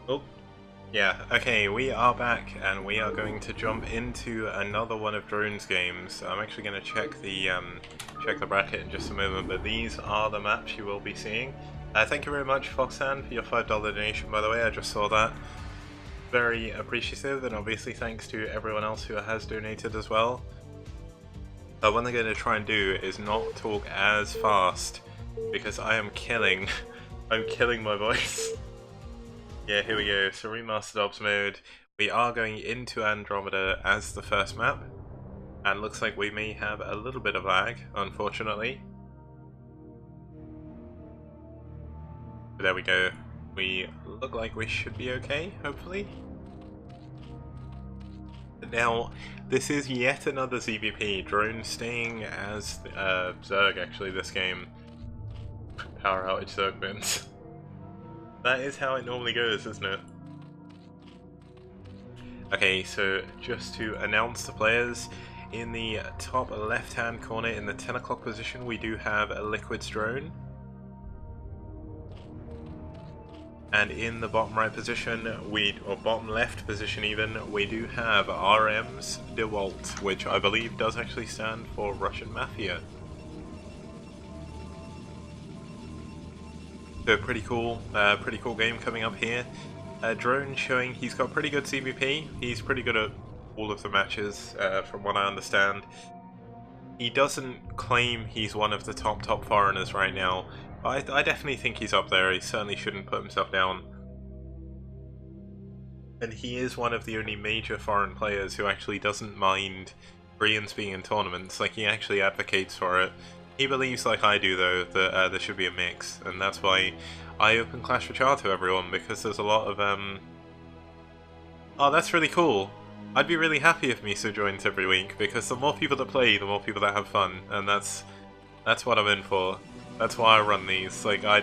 Oh, yeah, okay, we are back, and we are going to jump into another one of Drone's games. I'm actually going to check the bracket in just a moment, but these are the maps you will be seeing. Thank you very much, Foxan, for your $5 donation, by the way. I just saw that. Very appreciative, and obviously thanks to everyone else who has donated as well. What I'm going to try and do is not talk as fast, because I am killing, I'm killing my voice. Yeah, here we go. So remastered ops mode. We are going into Andromeda as the first map, and looks like we may have a little bit of lag, unfortunately. But there we go. We look like we should be okay, hopefully. Now, this is yet another ZVP. Drone staying as Zerg, actually, this game. Power outage Zerg wins. That is how it normally goes, isn't it? Okay, so just to announce the players, in the top left hand corner in the 10 o'clock position we do have a Liquid's drone. And in the bottom right position, or bottom left position even, we do have RM's Dewalt, which I believe does actually stand for Russian Mafia. So pretty cool game coming up here. Drone showing he's got pretty good CVP. He's pretty good at all of the matches, from what I understand. He doesn't claim he's one of the top foreigners right now, but I definitely think he's up there. He certainly shouldn't put himself down. And he is one of the only major foreign players who actually doesn't mind Koreans being in tournaments. Like, he actually advocates for it. He believes, like I do though, that there should be a mix, and that's why I open Clash for Char to everyone, because there's a lot of oh, that's really cool. I'd be really happy if Miso joins every week, because the more people that play, the more people that have fun, and that's what I'm in for. That's why I run these. Like, I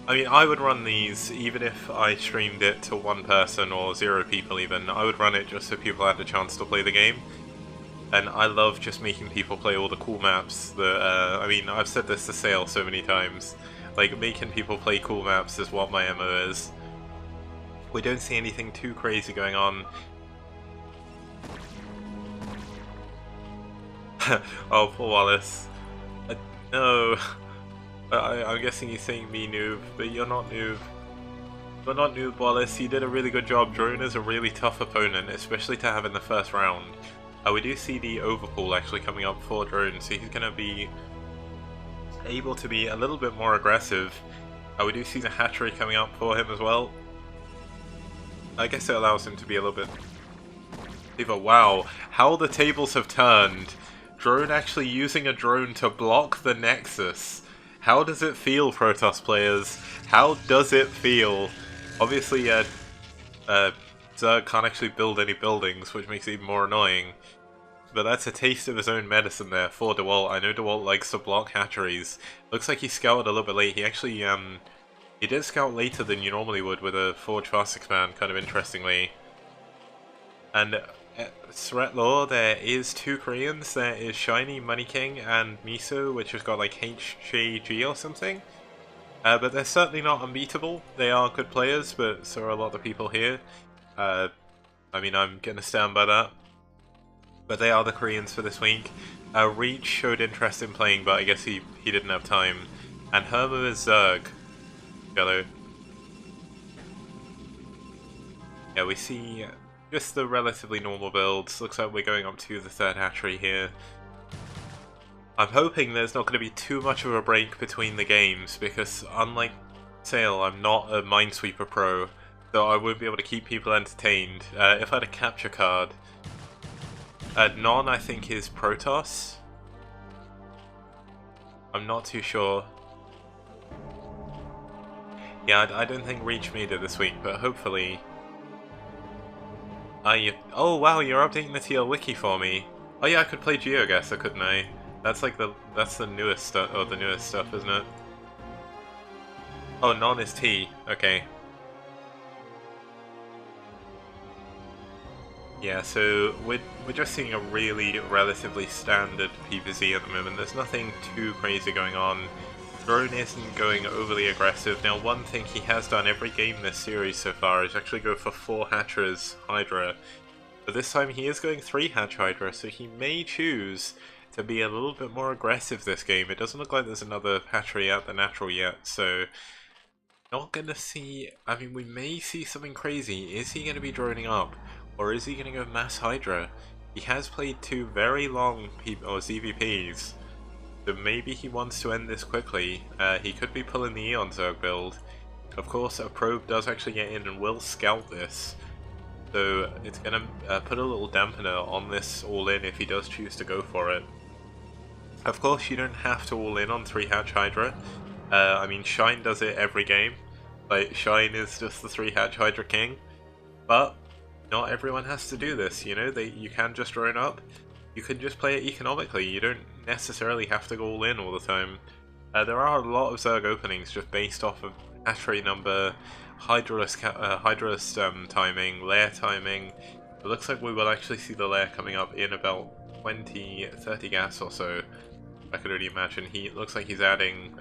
mean, I would run these even if I streamed it to one person or 0 people even. I would run it just so people had the chance to play the game. And I love just making people play all the cool maps that, I mean, I've said this to Sale so many times. Like, making people play cool maps is what my MO is. We don't see anything too crazy going on. Oh, poor Wallace. No. I'm guessing he's saying me noob, but you're not noob. You're not noob, Wallace. You did a really good job. Drone is a really tough opponent, especially to have in the first round. We do see the overpool actually coming up for Drone, so he's going to be able to be a little bit more aggressive. We do see the hatchery coming up for him as well. I guess it allows him to be a little bit... Wow, how the tables have turned. Drone actually using a drone to block the Nexus. How does it feel, Protoss players? How does it feel? Obviously, Zerg can't actually build any buildings, which makes it even more annoying. But that's a taste of his own medicine there for Dewalt. I know Dewalt likes to block hatcheries. Looks like he scouted a little bit late. He actually, he did scout later than you normally would with a Forge Fast Expand, kind of interestingly. And threat lore, there is 2 Koreans. There is Shiny, Money King, and Miso, which has got like HJG or something. But they're certainly not unbeatable. They are good players, but so are a lot of people here. I mean, I'm gonna stand by that. But they are the Koreans for this week. Reach showed interest in playing, but I guess he didn't have time. And Hermu is Zerg. Yellow. Yeah, we see just the relatively normal builds. Looks like we're going up to the 3rd hatchery here. I'm hoping there's not going to be too much of a break between the games, because unlike Sale, I'm not a Minesweeper pro, so I won't be able to keep people entertained. If I had a capture card... Non, I think, is Protoss. I'm not too sure. Yeah, I don't think Reach made it this week, but hopefully... Oh wow, you're updating the TL wiki for me. Oh yeah, I could play GeoGuessr, couldn't I? That's like that's the newest stuff, or the newest stuff, isn't it? Oh, Non is T. Okay. Yeah, so we're just seeing a really relatively standard PvZ at the moment. There's nothing too crazy going on. Drone isn't going overly aggressive. Now, one thing he has done every game this series so far is actually go for 4 Hatchers Hydra. But this time he is going 3 Hatch Hydra, so he may choose to be a little bit more aggressive this game. It doesn't look like there's another hatchery at the natural yet, so not gonna see. I mean, we may see something crazy. Is he gonna be droning up, or is he gonna go mass Hydra? He has played 2 very long ZVPs, so maybe he wants to end this quickly. He could be pulling the Eon Zerg build. Of course, a probe does actually get in and will scout this, so it's gonna put a little dampener on this all-in if he does choose to go for it. Of course, you don't have to all-in on 3 Hatch Hydra. I mean, Shine does it every game. Like, Shine is just the 3 Hatch Hydra king. But not everyone has to do this, you know? You can just drone up. You can just play it economically. You don't necessarily have to go all in all the time. There are a lot of Zerg openings just based off of hatchery number, Hydralist timing, lair timing. It looks like we will actually see the lair coming up in about 20-30 gas or so. I could only imagine. Looks like he's adding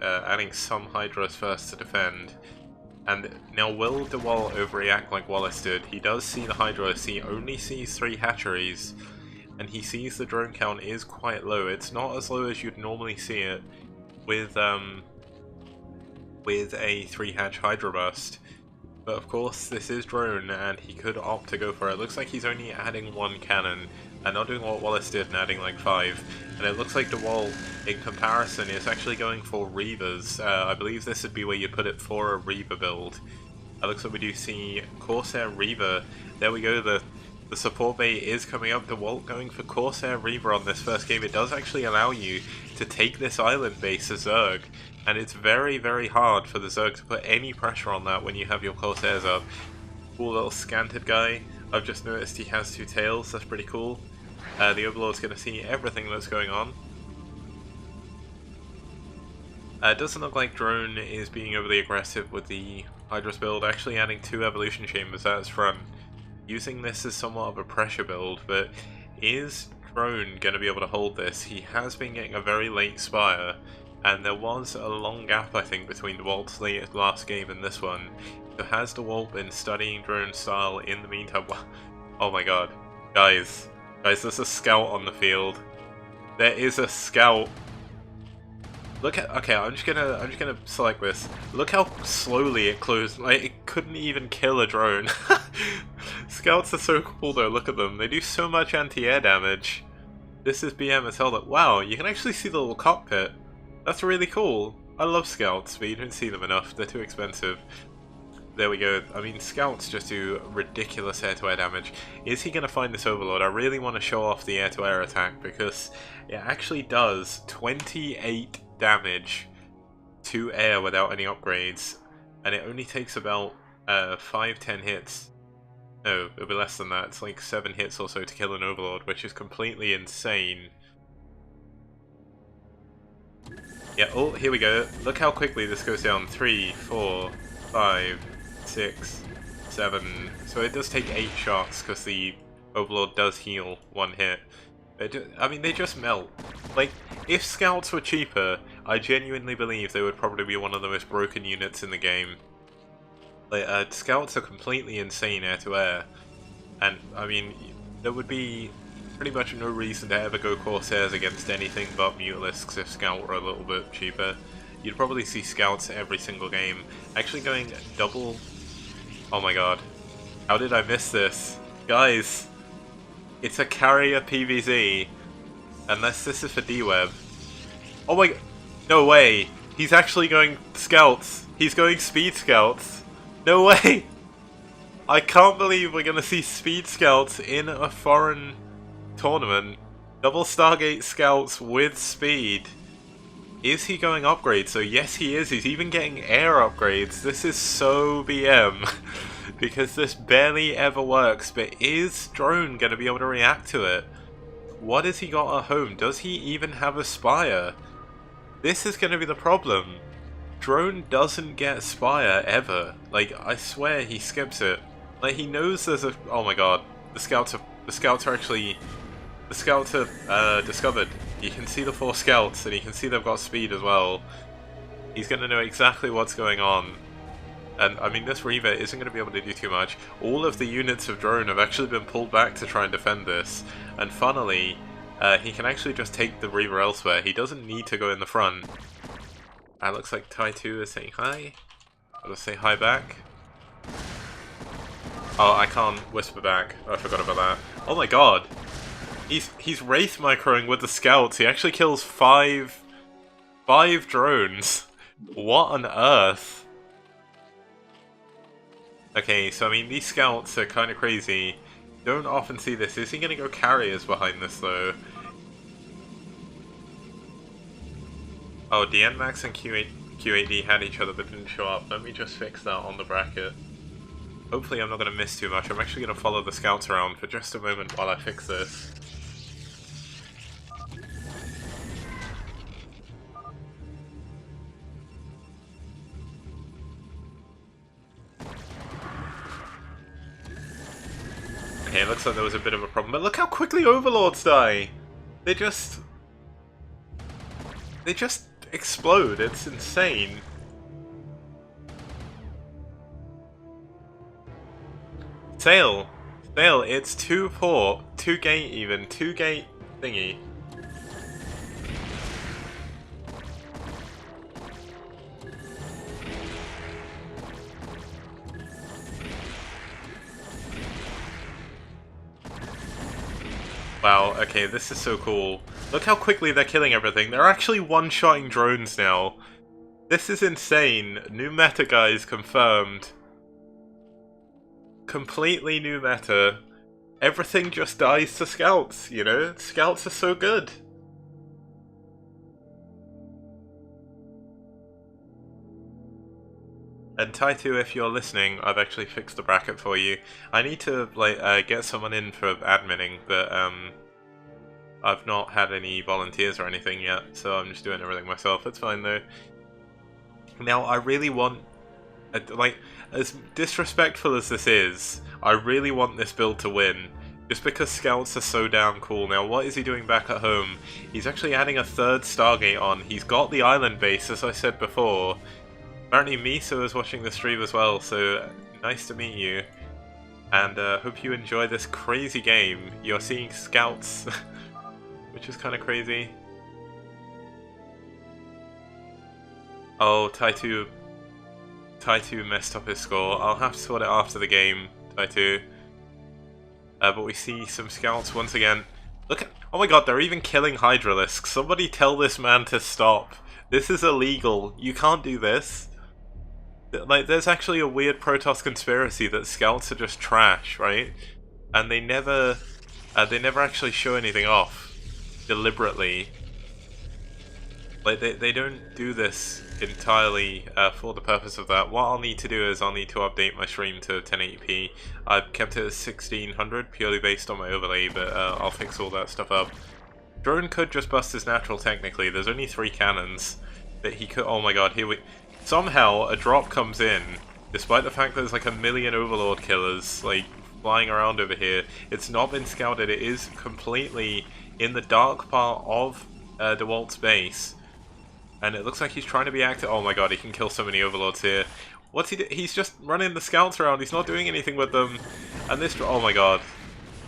some Hydras first to defend. And now, will Dewalt overreact like Wallace did? He does see the Hydras, he only sees 3 hatcheries, and he sees the drone count is quite low. It's not as low as you'd normally see it with a 3 hatch Hydra burst. But of course, this is drone, and he could opt to go for it. Looks like he's only adding 1 cannon, and not doing what Wallace did and adding like 5. And it looks like Dewalt, in comparison, is actually going for Reavers. I believe this would be where you put it for a Reaver build. It looks like we do see Corsair Reaver. There we go, the support bay is coming up. Dewalt going for Corsair Reaver on this first game. It does actually allow you to take this island base as Zerg. And it's very, very hard for the Zerg to put any pressure on that when you have your Corsairs up. Cool little scanted guy. I've just noticed he has 2 tails, that's pretty cool. The Overlord's going to see everything that's going on. It doesn't look like Drone is being overly aggressive with the Hydras build, actually adding 2 Evolution Chambers, that's front. Using this as somewhat of a pressure build, but is Drone going to be able to hold this? He has been getting a very late Spire. And there was a long gap, I think, between Dewalt's last game and this one. So has Dewalt been studying drone style in the meantime? Oh my god. Guys, there's a scout on the field. There is a scout. Look at, okay, I'm just gonna select this. Look how slowly it closed, like it couldn't even kill a drone. Scouts are so cool though, look at them. They do so much anti-air damage. This is BM as hell. Wow, you can actually see the little cockpit. That's really cool. I love scouts, but you don't see them enough. They're too expensive. There we go. I mean, scouts just do ridiculous air-to-air damage. Is he going to find this Overlord? I really want to show off the air-to-air attack because it actually does 28 damage to air without any upgrades. And it only takes about 5-10 hits. No, it'll be less than that. It's like 7 hits or so to kill an Overlord, which is completely insane. Yeah, oh, here we go. Look how quickly this goes down. 3, 4, 5, 6, 7. So it does take 8 shots because the Overlord does heal 1 hit. I mean, they just melt. Like, if scouts were cheaper, I genuinely believe they would probably be one of the most broken units in the game. Like, scouts are completely insane air to air. And, I mean, there would be pretty much no reason to ever go Corsairs against anything but Mutalisks if Scout were a little bit cheaper. You'd probably see Scouts every single game. Actually going double... Oh my god. How did I miss this? Guys! It's a carrier PVZ. Unless this is for D-Web. Oh my... No way! He's actually going Scouts! He's going Speed Scouts! No way! I can't believe we're gonna see Speed Scouts in a foreign tournament. Double Stargate Scouts with speed. Is he going upgrades? So yes he is. He's even getting air upgrades. This is so BM. Because this barely ever works. But is Drone going to be able to react to it? What has he got at home? Does he even have a Spire? This is going to be the problem. Drone doesn't get Spire ever. Like, I swear he skips it. Like, he knows there's a... Oh my god. The scouts are actually... The scouts are discovered. You can see the 4 scouts, and you can see they've got speed as well. He's going to know exactly what's going on. And, I mean, this Reaver isn't going to be able to do too much. All of the units of drone have actually been pulled back to try and defend this. And funnily, he can actually just take the Reaver elsewhere. He doesn't need to go in the front. It looks like Tai 2 is saying hi. I'll just say hi back. Oh, I can't whisper back. I forgot about that. Oh my god. He's Wraith microing with the scouts. He actually kills five drones. What on earth? Okay, so I mean, these scouts are kind of crazy. Don't often see this. Is he going to go carriers behind this, though? Oh, DNMax and Q8D had each other but didn't show up. Let me just fix that on the bracket. Hopefully I'm not going to miss too much. I'm actually going to follow the scouts around for just a moment while I fix this. Okay, it looks like there was a bit of a problem, but look how quickly Overlords die! They just explode, it's insane. Sail, it's 2 port, 2 gate even, 2 gate thingy. Wow, okay, this is so cool. Look how quickly they're killing everything. They're actually one-shotting drones now. This is insane. New meta, guys, confirmed. Completely new meta. Everything just dies to scouts, you know? Scouts are so good. And Tai2, if you're listening, I've actually fixed the bracket for you. I need to like get someone in for adminning, but I've not had any volunteers or anything yet, so I'm just doing everything myself. It's fine though. Now I really want, like, as disrespectful as this is, I really want this build to win. Just because scouts are so damn cool. Now what is he doing back at home? He's actually adding a 3rd Stargate on. He's got the island base, as I said before. Apparently Miso is watching the stream as well, so nice to meet you. And hope you enjoy this crazy game. You're seeing scouts, which is kind of crazy. Oh, Tai2 messed up his score. I'll have to sort it after the game, Tai2. But we see some scouts once again. Look at, oh my god, they're even killing Hydralisks. Somebody tell this man to stop. This is illegal. You can't do this. Like, there's actually a weird Protoss conspiracy that scouts are just trash, right? And they never actually show anything off deliberately. Like, they don't do this entirely for the purpose of that. What I'll need to do is I'll need to update my stream to 1080p. I've kept it at 1600 purely based on my overlay, but I'll fix all that stuff up. Drone could just bust his natural technically. There's only 3 cannons that he could. Oh my god, here we. Somehow a drop comes in, despite the fact there's like a million Overlord killers like flying around over here. It's not been scouted. It is completely in the dark part of Dewalt's base, and it looks like he's trying to be active. Oh my god, he can kill so many Overlords here. What's he do? He's just running the scouts around. He's not doing anything with them. And this, oh my god,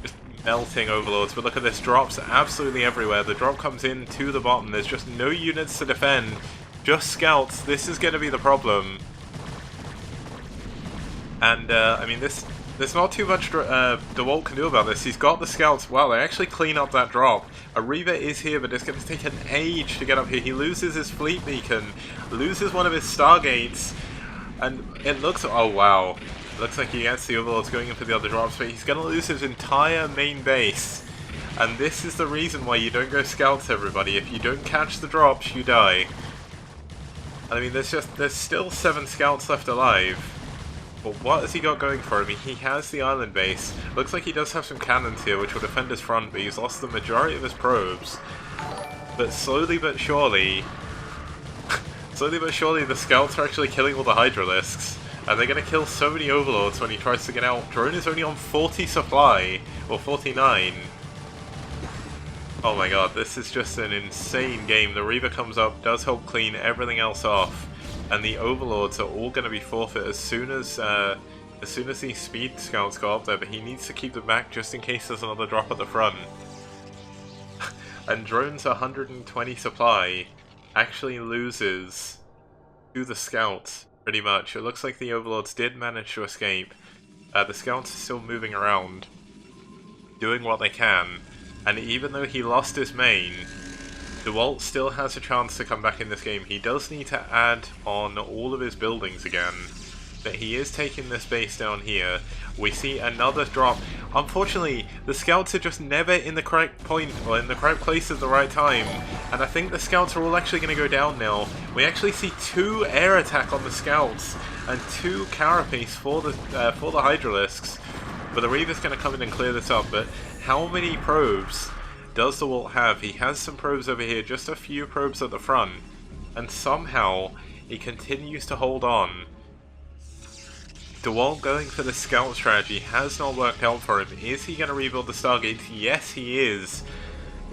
just melting Overlords. But look at this, drops absolutely everywhere. The drop comes in to the bottom. There's just no units to defend. Just scouts. This is going to be the problem. And, I mean, there's not too much Dewalt can do about this. He's got the scouts. Wow, they actually clean up that drop. A Reaver is here, but it's going to take an age to get up here. He loses his fleet beacon, loses one of his Stargates, and it looks... Oh, wow. It looks like he gets the Overlords going in for the other drops, but he's going to lose his entire main base. And this is the reason why you don't go scouts, everybody. If you don't catch the drops, you die. I mean, there's still 7 scouts left alive. But what has he got going for him? He has the island base. Looks like he does have some cannons here, which will defend his front, but he's lost the majority of his probes. But slowly but surely... the scouts are actually killing all the Hydralisks. And they're going to kill so many Overlords when he tries to get out. Drone is only on 40 supply, or 49. Oh my god, this is just an insane game. The Reaver comes up, does help clean everything else off. and the Overlords are all going to be forfeit as soon as these speed scouts go up there, but he needs to keep them back just in case there's another drop at the front. And drone's 120 supply actually loses to the scouts, pretty much. It looks like the Overlords did manage to escape. The scouts are still moving around, doing what they can, and even though he lost his main, Dewalt still has a chance to come back in this game. He does need to add on all of his buildings again, but he is taking this base down here. We see another drop. Unfortunately, the scouts are just never in the correct point, or in the correct place at the right time, and I think the scouts are all actually going to go down now. We actually see 2 air attack on the scouts, and 2 carapace for the Hydralisks, but the Reaver's going to come in and clear this up. But how many probes does the Dewalt have? He has some probes over here, just a few probes at the front, and somehow he continues to hold on. Dewalt going for the scout strategy has not worked out for him. Is he going to rebuild the Stargates? Yes, he is.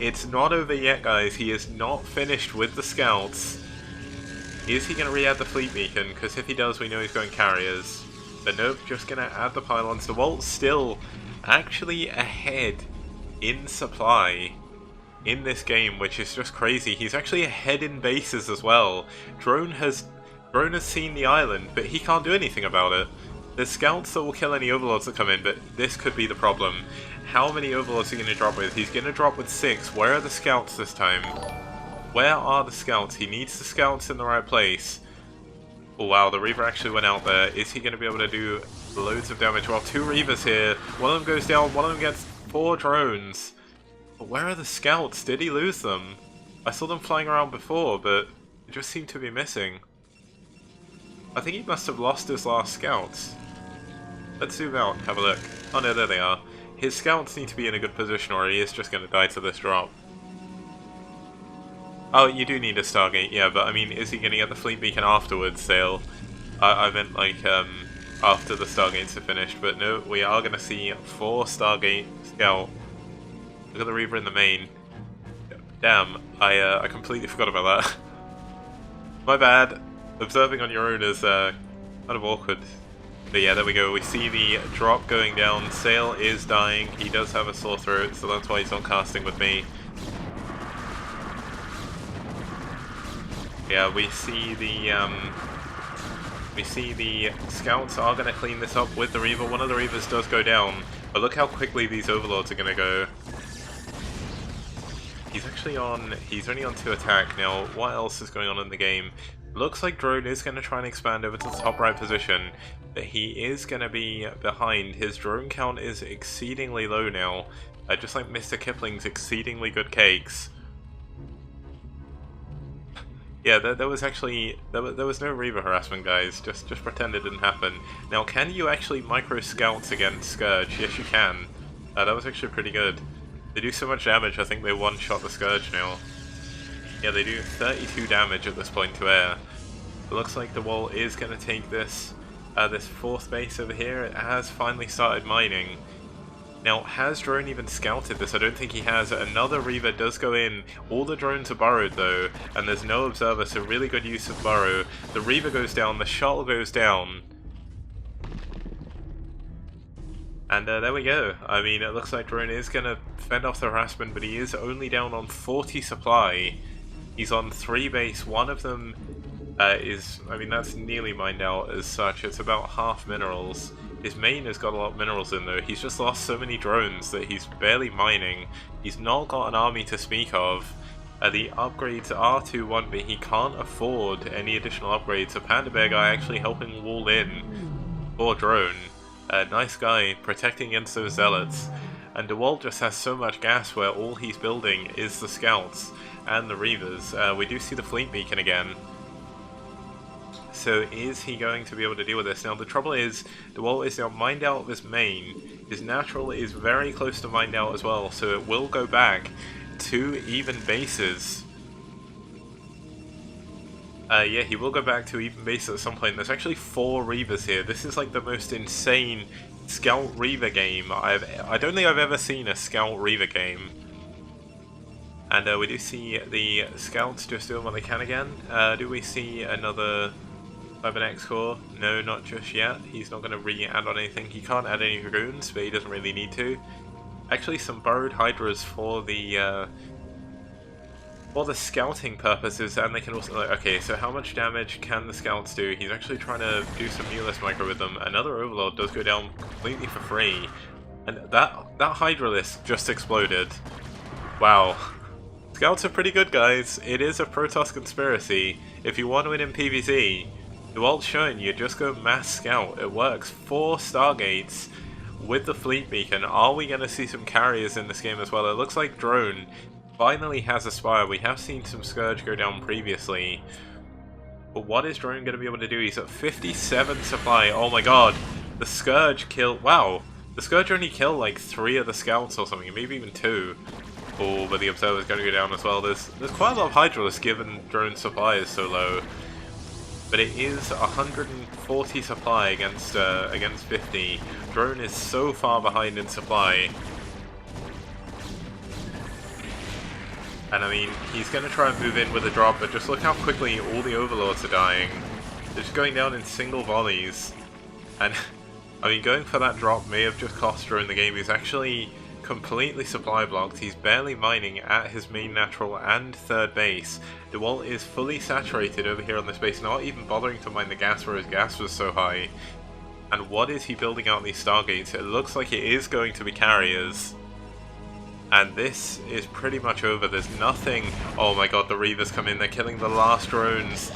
It's not over yet, guys. He is not finished with the scouts. Is he going to re-add the fleet beacon? Because if he does, we know he's going carriers. But nope, just going to add the pylons. Dewalt's still actually ahead in supply in this game, which is just crazy. He's actually ahead in bases as well. Drone has seen the island, but he can't do anything about it. There's scouts that will kill any Overlords that come in, but this could be the problem. How many Overlords are he going to drop with? He's going to drop with 6. Where are the scouts this time? Where are the scouts? He needs the scouts in the right place. Oh wow, the Reaver actually went out there. Is he going to be able to do loads of damage? Well, 2 Reavers here. One of them goes down, one of them gets 4 drones. But where are the scouts? Did he lose them? I saw them flying around before, but it just seemed to be missing. I think he must have lost his last scouts. Let's zoom out and have a look. Oh no, there they are. His scouts need to be in a good position or he is just going to die to this drop. Oh, you do need a Stargate, yeah, but I mean, is he going to get the fleet beacon afterwards, Sale? I meant like, after the Stargates are finished, but no, we are going to see 4 Stargate scout. Look at the Reaver in the main. Damn, I completely forgot about that. My bad. Observing on your own is kind of awkward. But yeah, there we go. We see the drop going down. Sale is dying. He does have a sore throat, so that's why he's not casting with me. Yeah, we see the scouts are going to clean this up with the Reaver. One of the Reavers does go down, but look how quickly these Overlords are going to go. He's only on 2 attack. Now, what else is going on in the game? Looks like Drone is going to try and expand over to the top right position, but he is going to be behind. His drone count is exceedingly low now, just like Mr. Kipling's exceedingly good cakes. Yeah, there was no Reaver harassment, guys. Just pretend it didn't happen. Now, can you actually micro scouts against Scourge? Yes, you can. That was actually pretty good. They do so much damage, I think they one-shot the Scourge now. Yeah, they do 32 damage at this point to air. It looks like the wall is going to take this 4th base over here. It has finally started mining. Now, has Drone even scouted this? I don't think he has. Another Reaver does go in. All the drones are burrowed though, and there's no observer, so really good use of burrow. The Reaver goes down, the shuttle goes down. And there we go. I mean, it looks like Drone is going to fend off the harassment, but he is only down on 40 supply. He's on 3 base. One of them that's nearly mined out as such. It's about half minerals. His main has got a lot of minerals in though. He's just lost so many drones that he's barely mining. He's not got an army to speak of. The upgrades are 2-1, but he can't afford any additional upgrades. A Panda Bear guy actually helping wall in for Drone. Nice guy, protecting against those zealots. And Dewalt just has so much gas where all he's building is the scouts and the Reavers. We do see the fleet beacon again. So is he going to be able to deal with this? Now the trouble is, Dewalt is now mined out of his main. His natural is very close to mined out as well, so it will go back to even bases. Yeah, he will go back to even bases at some point. There's actually 4 Reavers here. This is like the most insane Scout Reaver game I don't think I've ever seen a Scout Reaver game. And we do see the Scouts just doing what they can again. Do we see another Have an X core? No, not just yet. He's not going to re-add on anything. He can't add any runes, but he doesn't really need to. Actually, some burrowed hydras for the scouting purposes, and they can also... Okay, so how much damage can the scouts do? He's actually trying to do some Mulus micro with them. Another Overlord does go down completely for free. And that Hydralisk just exploded. Wow. Scouts are pretty good, guys. It is a Protoss conspiracy. If you want to win in PvZ, Dewalt's showing you, just go mass scout. It works. 4 Stargates with the Fleet Beacon. Are we going to see some carriers in this game as well? It looks like Drone finally has a Spire. We have seen some Scourge go down previously. But what is Drone going to be able to do? He's at 57 supply. Oh my god. The Scourge killed... Wow. The Scourge only killed like 3 of the Scouts or something. Maybe even 2. Oh, but the Observer's going to go down as well. There's quite a lot of Hydralisk given Drone's supply is so low. But it is 140 supply against 50. Drone is so far behind in supply. And I mean, he's going to try and move in with a drop, but just look how quickly all the Overlords are dying. They're just going down in single volleys. And, I mean, going for that drop may have just cost Drone the game. He's actually completely supply blocked. He's barely mining at his main natural and third base. Dewalt is fully saturated over here on this base, not even bothering to mine the gas where his gas was so high. And what is he building out these Stargates? It looks like it is going to be carriers. And this is pretty much over. There's nothing... Oh my god, the Reavers come in. They're killing the last drones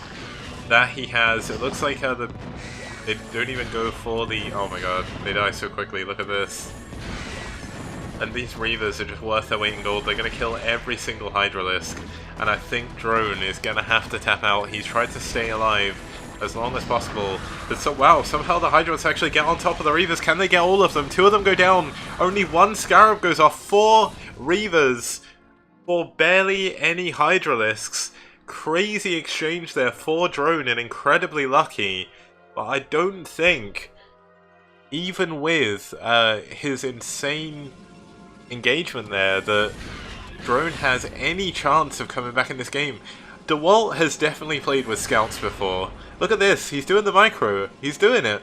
that he has. It looks like they don't even go for the... Oh my god, they die so quickly. Look at this. And these Reavers are just worth their weight in gold. They're going to kill every single Hydralisk. And I think Drone is going to have to tap out. He's tried to stay alive as long as possible. But so, wow, somehow the Hydralisks actually get on top of the Reavers. Can they get all of them? 2 of them go down. Only 1 Scarab goes off. 4 Reavers for barely any Hydralisks. Crazy exchange there for Drone and incredibly lucky. But I don't think, even with his insane engagement there, that Drone has any chance of coming back in this game. Dewalt has definitely played with scouts before. Look at this, he's doing the micro. He's doing it.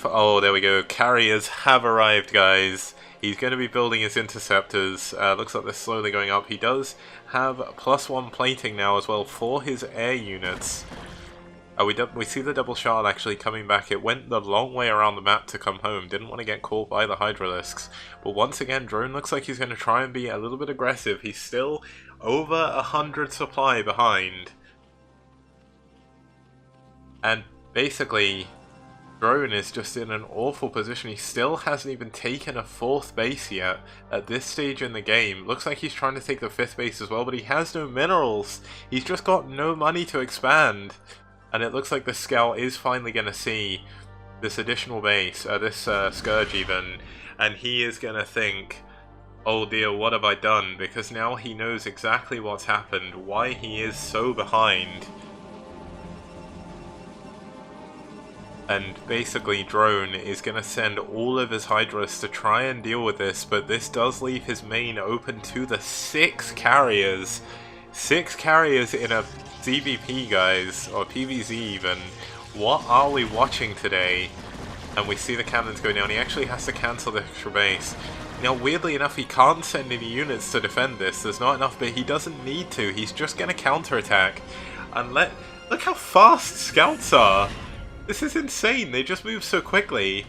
Oh, there we go. Carriers have arrived, guys. He's going to be building his interceptors. Looks like they're slowly going up. He does have +1 plating now as well for his air units. We see the double shard actually coming back. It went the long way around the map to come home. Didn't want to get caught by the Hydralisks. But once again, Drone looks like he's going to try and be a little bit aggressive. He's still over 100 supply behind. And basically, Drone is just in an awful position. He still hasn't even taken a 4th base yet at this stage in the game. Looks like he's trying to take the 5th base as well, but he has no minerals. He's just got no money to expand. And it looks like the Scout is finally going to see this additional base, this Scourge even, and he is going to think, oh dear, what have I done? Because now he knows exactly what's happened, why he is so behind. And basically Drone is going to send all of his Hydras to try and deal with this, but this does leave his main open to the 6 carriers. 6 carriers in a CVP, guys, or PvZ even. What are we watching today? And we see the cannons go down. He actually has to cancel the extra base. Now, weirdly enough, he can't send any units to defend this. There's not enough, but he doesn't need to. He's just going to counterattack. And look how fast scouts are. This is insane. They just move so quickly.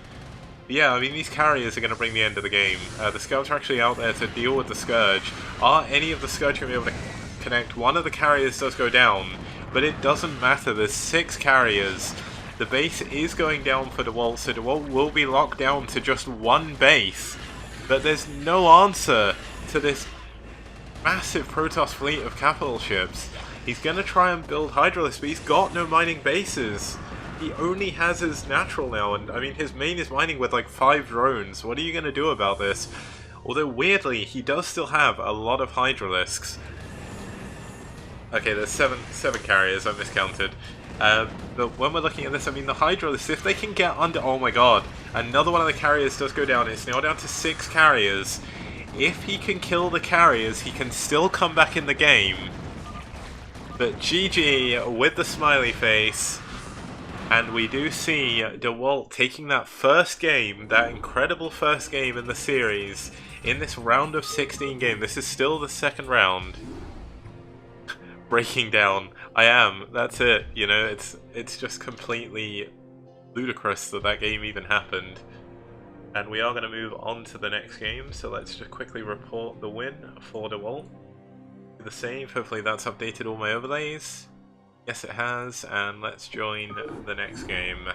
Yeah, I mean, these carriers are going to bring the end of the game. The scouts are actually out there to deal with the Scourge. Are any of the Scourge going to be able to connect? One of the carriers does go down, but it doesn't matter. There's 6 carriers. The base is going down for Dewalt, so Dewalt will be locked down to just 1 base. But there's no answer to this massive Protoss fleet of capital ships. He's going to try and build Hydralisks, but he's got no mining bases. He only has his natural now, and I mean, his main is mining with like 5 drones. What are you going to do about this? Although weirdly, he does still have a lot of Hydralisks. Okay, there's seven carriers, I miscounted. But when we're looking at this, I mean, the Hydralisks, if they can get under... Oh my god, another one of the carriers does go down. It's now down to 6 carriers. If he can kill the carriers, he can still come back in the game. But GG with the smiley face. And we do see Dewalt taking that first game, that incredible first game in the series, in this round of 16 game. This is still the second round. Breaking down. I am. That's it. You know, it's just completely ludicrous that that game even happened. And we are going to move on to the next game, so let's just quickly report the win for Dewalt. The save, hopefully that's updated all my overlays. Yes it has, and let's join the next game.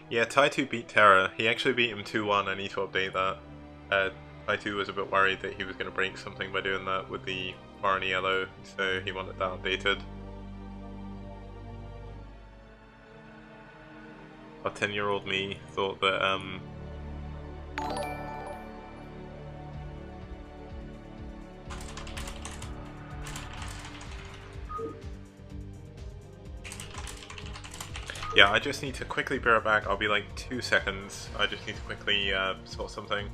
Yeah, Tai2 beat Terra. He actually beat him 2-1, I need to update that. Tai2 was a bit worried that he was going to break something by doing that with the orange yellow, so he wanted that updated. Our 10-year-old me thought that, yeah, I just need to quickly be right back. I'll be like 2 seconds. I just need to quickly sort something.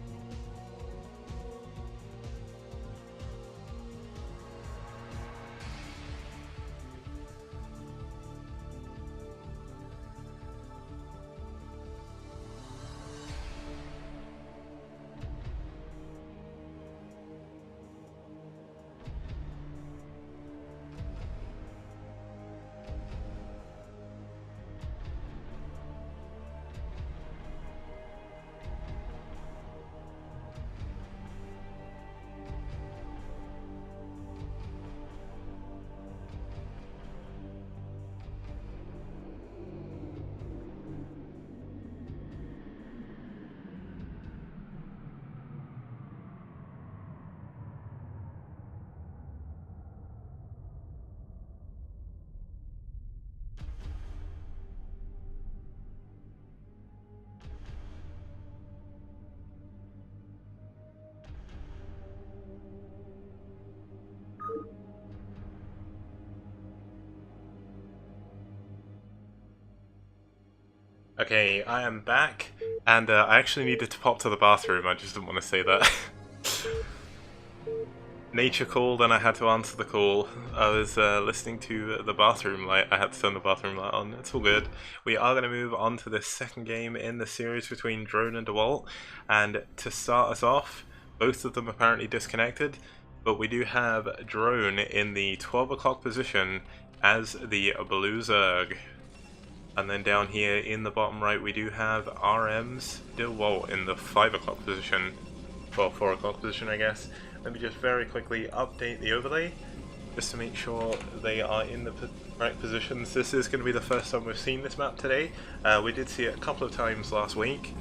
Okay, I am back, and I actually needed to pop to the bathroom, I just didn't want to say that. Nature called and I had to answer the call. I was listening to the bathroom light. I had to turn the bathroom light on. It's all good. We are going to move on to this second game in the series between Drone and Dewalt. And to start us off, both of them apparently disconnected, but we do have Drone in the 12 o'clock position as the Blue Zerg. And then down here in the bottom right we do have RM's Dewalt in the 5 o'clock position. Well, 4 o'clock position I guess. Let me just very quickly update the overlay just to make sure they are in the correct positions. This is going to be the first time we've seen this map today. We did see it a couple of times last week,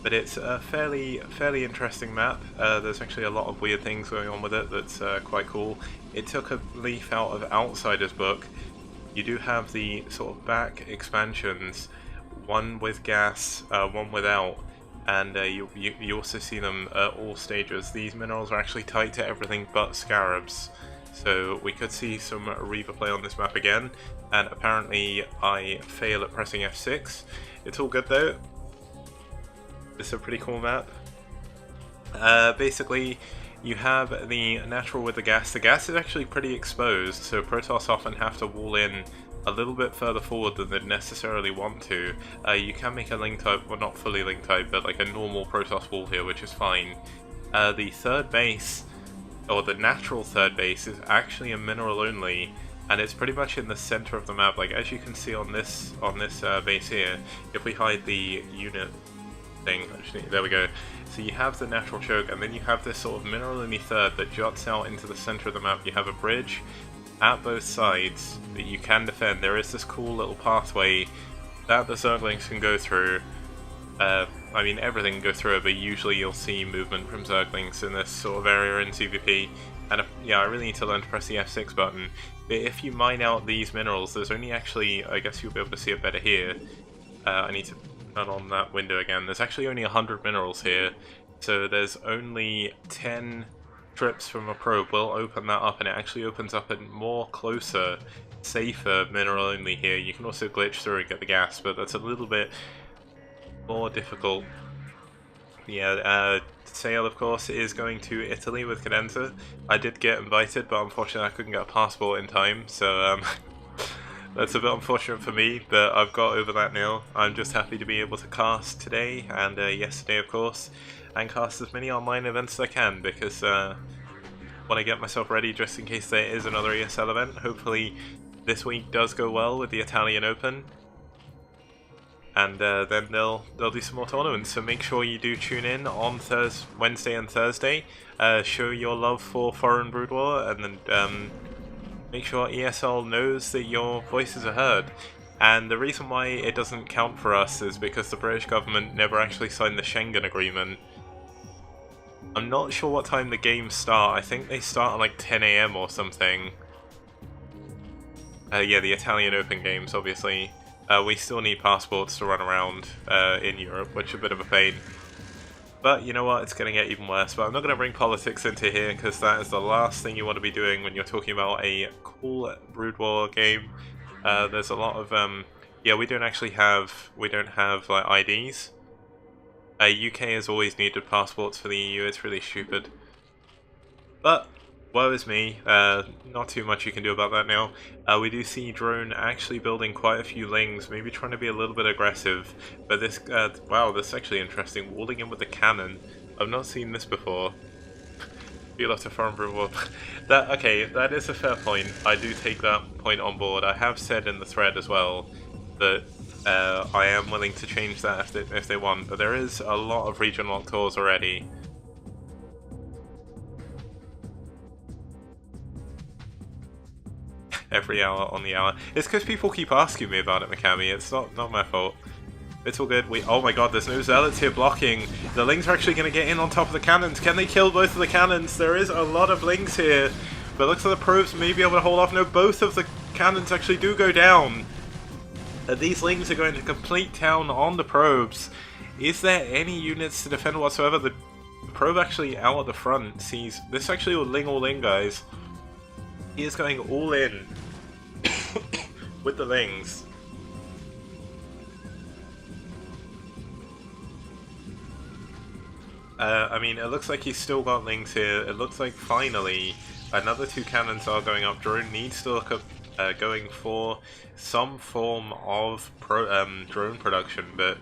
but it's a fairly interesting map. There's actually a lot of weird things going on with it that's quite cool. It took a leaf out of Outsider's book. You do have the sort of back expansions, one with gas, one without, and you also see them at all stages. These minerals are actually tied to everything but scarabs, so we could see some Reaver play on this map again, and apparently I fail at pressing F6. It's all good though. It's a pretty cool map. Basically, you have the natural with the gas. The gas is actually pretty exposed, so Protoss often have to wall in a little bit further forward than they'd necessarily want to. You can make a link type, well not fully link type, but like a normal Protoss wall here, which is fine. The third base, or the natural third base, is actually a mineral only, and it's pretty much in the center of the map. Like as you can see on this base here, if we hide the unit thing, actually, there we go. So you have the natural choke, and then you have this sort of mineral only third that juts out into the center of the map. You have a bridge at both sides that you can defend. There is this cool little pathway that the Zerglings can go through. I mean, everything can go through it, but usually you'll see movement from Zerglings in this sort of area in CVP. And yeah, I really need to learn to press the F6 button. But if you mine out these minerals, there's only actually, I guess you'll be able to see it better here. I need to turn on that window again. There's actually only 100 minerals here, so there's only 10 trips from a probe. We'll open that up, and it actually opens up a more closer, safer mineral only here. You can also glitch through and get the gas, but that's a little bit more difficult. Yeah, Sale, of course, is going to Italy with Cadenza. I did get invited, but unfortunately I couldn't get a passport in time, so that's a bit unfortunate for me, but I've got over that now. I'm just happy to be able to cast today, and yesterday, of course, and cast as many online events as I can, because want to get myself ready just in case there is another ESL event. Hopefully this week does go well with the Italian Open, and then they'll do some more tournaments. So make sure you do tune in on Wednesday and Thursday. Show your love for Foreign Brood War, and then make sure ESL knows that your voices are heard. And the reason why it doesn't count for us is because the British government never actually signed the Schengen Agreement. I'm not sure what time the games start. I think they start at like 10 AM or something. Yeah, the Italian Open games, obviously. We still need passports to run around in Europe, which is a bit of a pain. But you know what, it's going to get even worse. But I'm not going to bring politics into here, because that is the last thing you want to be doing when you're talking about a cool Brood War game. There's a lot of, yeah, we don't have like IDs. UK has always needed passports for the EU, it's really stupid. But, woe is me, not too much you can do about that now. We do see Drone actually building quite a few lings, maybe trying to be a little bit aggressive. But this, wow, this is actually interesting, walling in with the cannon. I've not seen this before. Feel left to Foreign Brood War. Okay, that is a fair point. I do take that point on board. I have said in the thread as well that I am willing to change that if they want, but there is a lot of region lock tours already. Every hour on the hour. It's because people keep asking me about it, Mikami. It's not my fault. It's all good. Oh my god, there's no zealots here blocking. The lings are actually going to get in on top of the cannons. Can they kill both of the cannons? There is a lot of lings here, but it looks like the probes may be able to hold off. No, both of the cannons actually do go down. These lings are going to complete town on the probes. Is there any units to defend whatsoever? The probe actually out at the front sees this actually all in, guys. He is going all in with the lings. I mean, it looks like he's still got lings here. It looks like finally another 2 cannons are going up. Drone needs to look up going for some form of drone production, but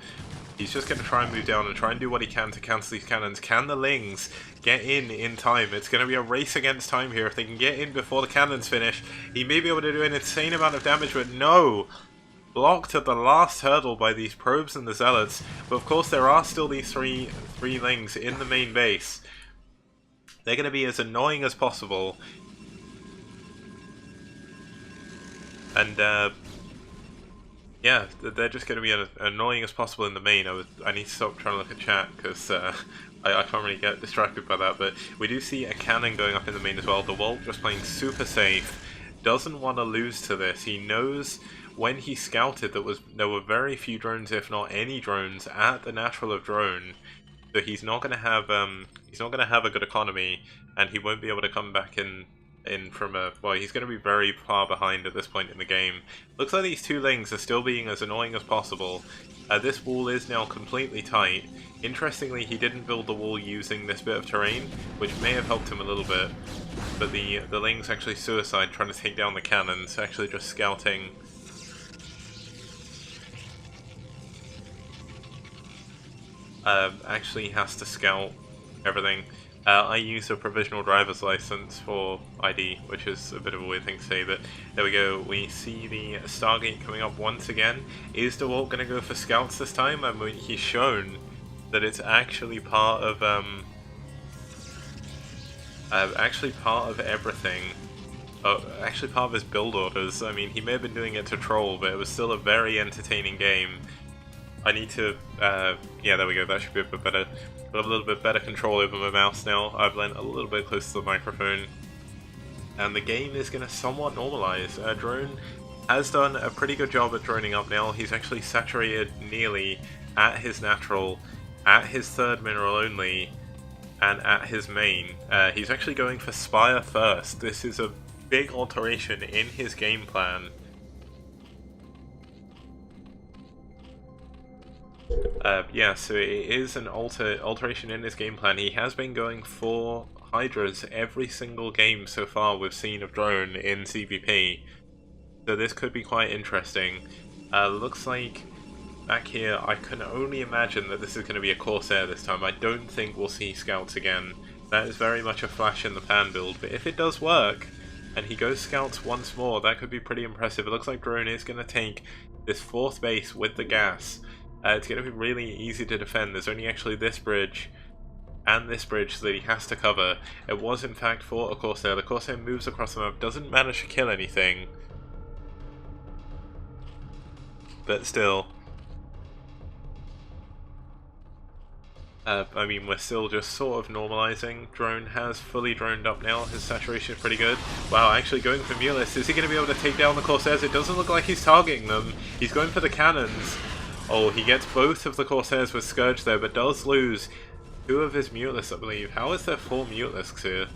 he's just going to try and move down and try and do what he can to cancel these cannons. Can the lings get in time? It's going to be a race against time here. If they can get in before the cannons finish, he may be able to do an insane amount of damage, but no! Blocked at the last hurdle by these probes and the zealots. But of course there are still these three lings in the main base. They're going to be as annoying as possible. And yeah, they're just going to be as annoying as possible in the main. I need to stop trying to look at chat because I can't really get distracted by that. But we do see a cannon going up in the main as well. Dewalt just playing super safe. Doesn't want to lose to this. He knows when he scouted that there were very few drones, if not any drones, at the natural of drone. So he's not going to have a good economy, and he won't be able to come back in from a, well, he's going to be very far behind at this point in the game. Looks like these 2 lings are still being as annoying as possible. This wall is now completely tight. Interestingly, he didn't build the wall using this bit of terrain, which may have helped him a little bit. But the lings actually suicide trying to take down the cannons, actually just scouting. Actually has to scout everything. I use a provisional driver's license for ID, which is a bit of a weird thing to say, but there we go. We see the Stargate coming up once again. Is Dewalt going to go for scouts this time? I mean, he's shown that it's actually part of everything. Actually part of his build orders. I mean, he may have been doing it to troll, but it was still a very entertaining game. I need to, yeah, there we go, that should be a bit better. I have a little bit better control over my mouse now. I've leant a little bit closer to the microphone. And the game is going to somewhat normalize. Drone has done a pretty good job at droning up now. He's actually saturated nearly at his natural, at his 3rd mineral only, and at his main. He's actually going for Spire first. This is a big alteration in his game plan. Yeah, so it is an alteration in his game plan. He has been going for Hydras every single game so far we've seen of Drone in CVP. So this could be quite interesting. Looks like back here, I can only imagine that this is going to be a Corsair this time. I don't think we'll see Scouts again. That is very much a flash in the pan build, but if it does work, and he goes Scouts once more, that could be pretty impressive. It looks like Drone is going to take this 4th base with the gas. It's going to be really easy to defend. There's only actually this bridge and this bridge that he has to cover. It was in fact for a Corsair. The Corsair moves across the map, doesn't manage to kill anything. But still. I mean, we're still just sort of normalizing. Drone has fully droned up now. His saturation is pretty good. Wow, actually going for Mulus. Is he going to be able to take down the Corsairs? It doesn't look like he's targeting them. He's going for the cannons. Oh, he gets both of the Corsairs with Scourge there, but does lose 2 of his Mulisks, I believe. How is there 4 Mulisks here?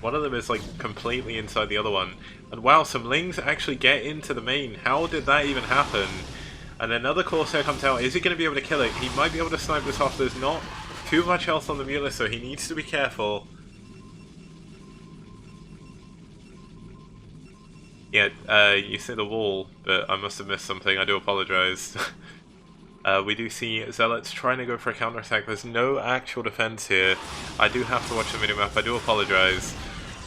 One of them is like completely inside the other one. And wow, some Lings actually get into the main. How did that even happen? And another Corsair comes out. Is he going to be able to kill it? He might be able to snipe this off. There's not too much health on the Mulus, so he needs to be careful. Yeah, you see the wall, but I must have missed something. I do apologize. We do see Zealots trying to go for a counterattack. There's no actual defense here. I do have to watch the minimap. I do apologize.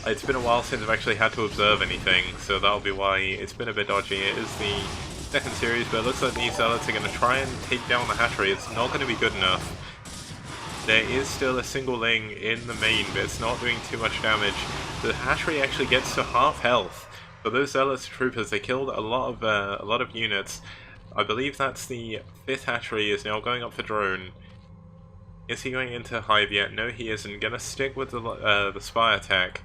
It's been a while since I've actually had to observe anything, so that'll be why it's been a bit dodgy. It is the 2nd series, but it looks like these Zealots are going to try and take down the hatchery. It's not going to be good enough. There is still a single Ling in the main, but it's not doing too much damage. The hatchery actually gets to half health. For those Zealots troopers, they killed a lot of units. I believe that's the 5th hatchery is now going up for Drone. Is he going into Hive yet? No, he isn't. Gonna stick with the spy attack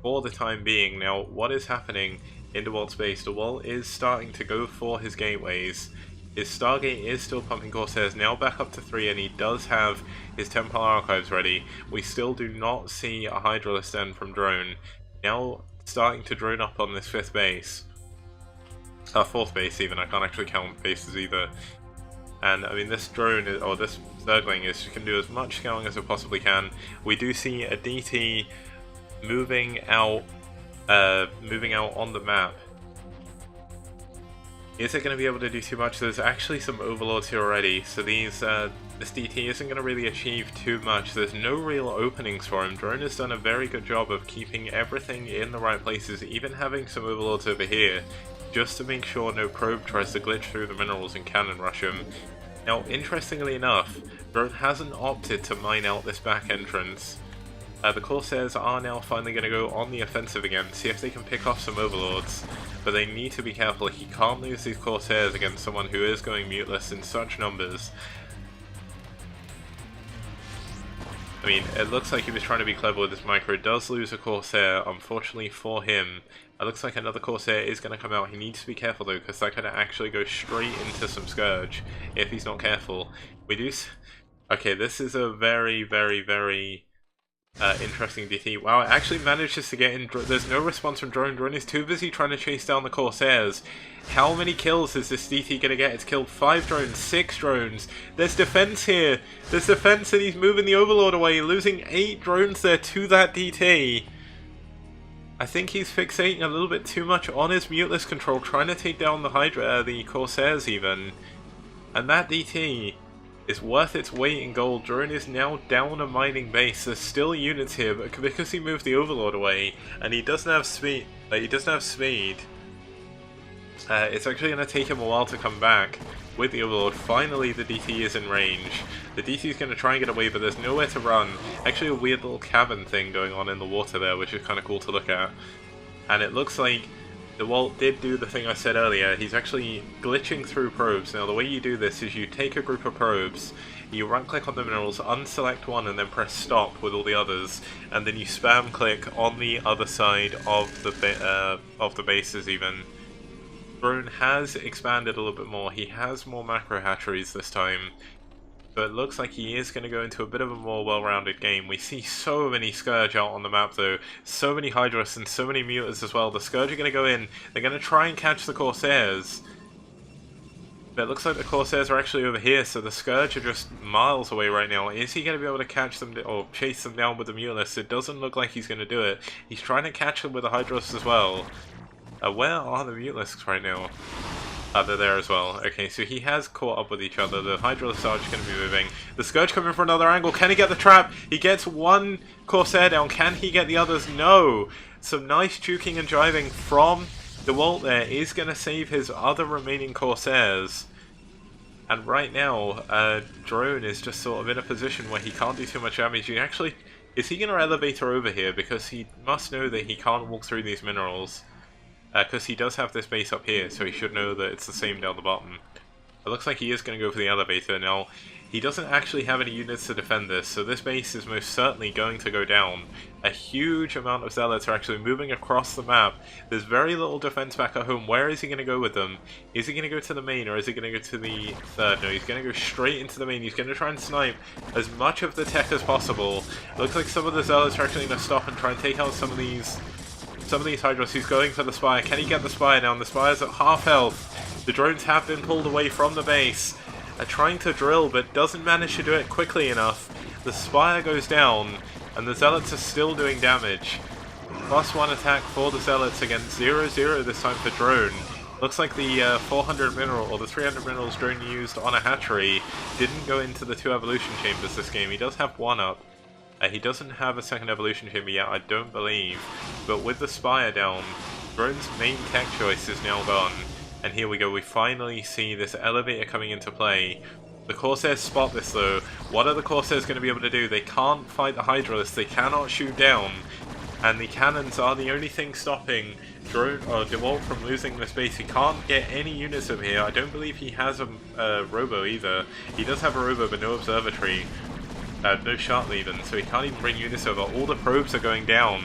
for the time being. Now, what is happening in Dewalt's base? Dewalt is starting to go for his gateways. His Stargate is still pumping Corsairs, now back up to 3, and he does have his Templar Archives ready. We still do not see a Hydralist end from Drone. Now starting to drone up on this 5th base. 4th base even, I can't actually count bases either. And I mean, this drone, or this Zergling, can do as much scouting as it possibly can. We do see a DT moving out on the map. Is it going to be able to do too much? There's actually some Overlords here already, so this DT isn't going to really achieve too much. There's no real openings for him. Drone has done a very good job of keeping everything in the right places, even having some Overlords over here, just to make sure no probe tries to glitch through the minerals and cannon rush him. Now, interestingly enough, Drone hasn't opted to mine out this back entrance. The Corsairs are now finally going to go on the offensive again, see if they can pick off some Overlords, but they need to be careful. He can't lose these Corsairs against someone who is going muteless in such numbers. I mean, it looks like he was trying to be clever with this micro. Does lose a Corsair, unfortunately for him. It looks like another Corsair is going to come out. He needs to be careful though, because that could actually go straight into some Scourge if he's not careful. We do... Okay, this is a very, very, very... interesting DT. Wow, it actually manages to get in. There's no response from Drone. Drone is too busy trying to chase down the Corsairs. How many kills is this DT gonna get? It's killed 5 drones, 6 drones. There's defense here. There's defense and he's moving the Overlord away, losing 8 drones there to that DT. I think he's fixating a little bit too much on his muteless control, trying to take down the Corsairs even. And that DT is worth its weight in gold. Drone is now down a mining base. There's still units here, but because he moved the Overlord away and he doesn't have speed, it's actually going to take him a while to come back with the Overlord. Finally, the DT is in range. The DT is going to try and get away, but there's nowhere to run. Actually, a weird little cabin thing going on in the water there, which is kind of cool to look at. And it looks like Dewalt did do the thing I said earlier. He's actually glitching through probes. Now, the way you do this is you take a group of probes, you right-click on the minerals, unselect one, and then press stop with all the others, and then you spam click on the other side of the bases even. Drone has expanded a little bit more. He has more macro hatcheries this time, but it looks like he is going to go into a bit of a more well-rounded game. We see so many Scourge out on the map though, so many Hydras and so many Mutants as well. The Scourge are going to go in, they're going to try and catch the Corsairs, But it looks like the Corsairs are actually over here, so the Scourge are just miles away right now. Is he going to be able to catch them or chase them down with the Mutalisks? It doesn't look like he's going to do it. He's trying to catch them with the Hydros as well. Where are the Mutalisks right now? They're there as well. Okay, so he has caught up with each other. The Hydros are just going to be moving. The Scourge coming from another angle. Can he get the trap? He gets one Corsair down. Can he get the others? No! Some nice juking and driving from Dewalt there is going to save his other remaining Corsairs. And right now, Drone is just sort of in a position where he can't do too much damage. He actually, is he going to elevator over here? Because he must know that he can't walk through these minerals. Because he does have this base up here, so he should know that it's the same down the bottom. It looks like he is going to go for the elevator. Now, he doesn't actually have any units to defend this, so this base is most certainly going to go down. A huge amount of Zealots are actually moving across the map. There's very little defense back at home. Where is he going to go with them? Is he going to go to the main, or is he going to go to the third? No, he's going to go straight into the main. He's going to try and snipe as much of the tech as possible. Looks like some of the Zealots are actually going to stop and try and take out some of these Hydros. He's going for the Spire. Can he get the Spire down? The Spire's at half health. The drones have been pulled away from the base. Trying to drill, but doesn't manage to do it quickly enough. The Spire goes down, and the Zealots are still doing damage. +1 attack for the Zealots against 0-0 this time for Drone. Looks like the 400 mineral, or the 300 minerals Drone used on a hatchery didn't go into the 2 evolution chambers this game. He does have 1 up. He doesn't have a 2nd evolution chamber yet, I don't believe. But with the Spire down, Drone's main tech choice is now gone. And here we go, we finally see this elevator coming into play. The Corsairs spot this though. What are the Corsairs going to be able to do? They can't fight the Hydralists, they cannot shoot down. And the cannons are the only thing stopping Dewalt from losing this base. He can't get any units over here. I don't believe he has a robo either. He does have a robo but no observatory. No shuttle even, so he can't even bring units over. All the probes are going down.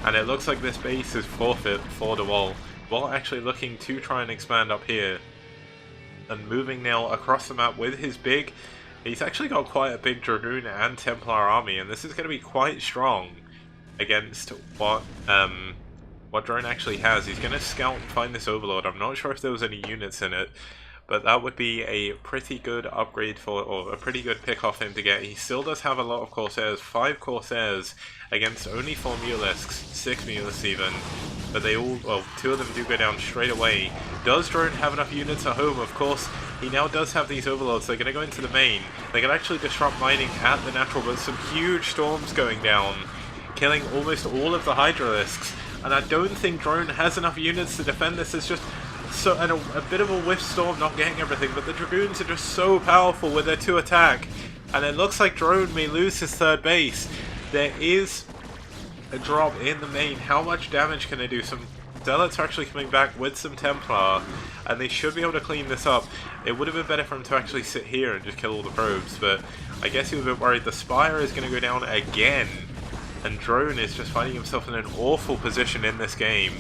And it looks like this base is forfeit for Dewalt. Dewalt actually looking to try and expand up here. And moving now across the map with his big... He's actually got quite a big Dragoon and Templar army, and this is going to be quite strong against what Drone actually has. He's going to scout and find this Overlord. I'm not sure if there was any units in it, but that would be a pretty good upgrade for, or a pretty good pick off him to get. He still does have a lot of Corsairs, 5 Corsairs against only 4 Mutalisks, 6 Mutalisks even. But they all, well, 2 of them do go down straight away. Does Drone have enough units at home? Of course, he now does have these Overlords. They're going to go into the main. They can actually disrupt mining at the natural, but some huge storms going down, killing almost all of the Hydralisks. And I don't think Drone has enough units to defend this. It's just so, and a bit of a whiff storm, not getting everything, but the Dragoons are just so powerful with their 2 attack. And it looks like Drone may lose his 3rd base. There is a drop in the main. How much damage can they do? Some Zealots are actually coming back with some Templar, and they should be able to clean this up. It would have been better for him to actually sit here and just kill all the probes, but I guess he was a bit worried. The Spire is going to go down again, and Drone is just finding himself in an awful position in this game.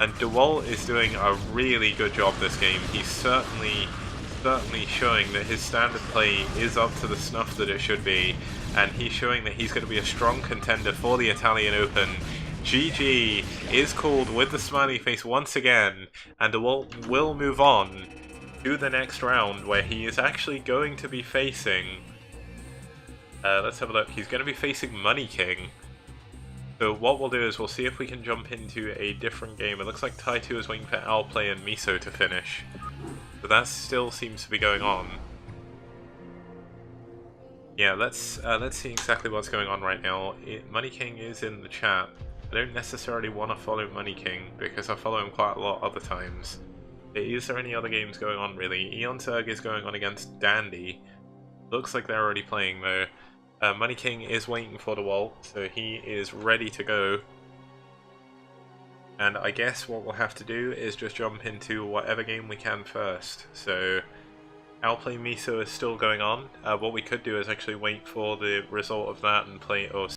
And Dewalt is doing a really good job this game. He's certainly showing that his standard play is up to the snuff that it should be, and he's showing that he's going to be a strong contender for the Italian Open. GG is called with the smiley face once again, and Dewalt will move on to the next round, where he is actually going to be facing... let's have a look. He's going to be facing Money King. So what we'll do is we'll see if we can jump into a different game. It looks like Tai2 is waiting for Alplay and Miso to finish. But that still seems to be going on. Yeah, let's see exactly what's going on right now. Money King is in the chat. I don't necessarily want to follow Money King because I follow him quite a lot other times. Is there any other games going on really? Eon Zerg is going on against Dandy. Looks like they're already playing though. Money King is waiting for the wall, so he is ready to go. And I guess what we'll have to do is just jump into whatever game we can first. So, Outplay Miso is still going on. What we could do is actually wait for the result of that and play, or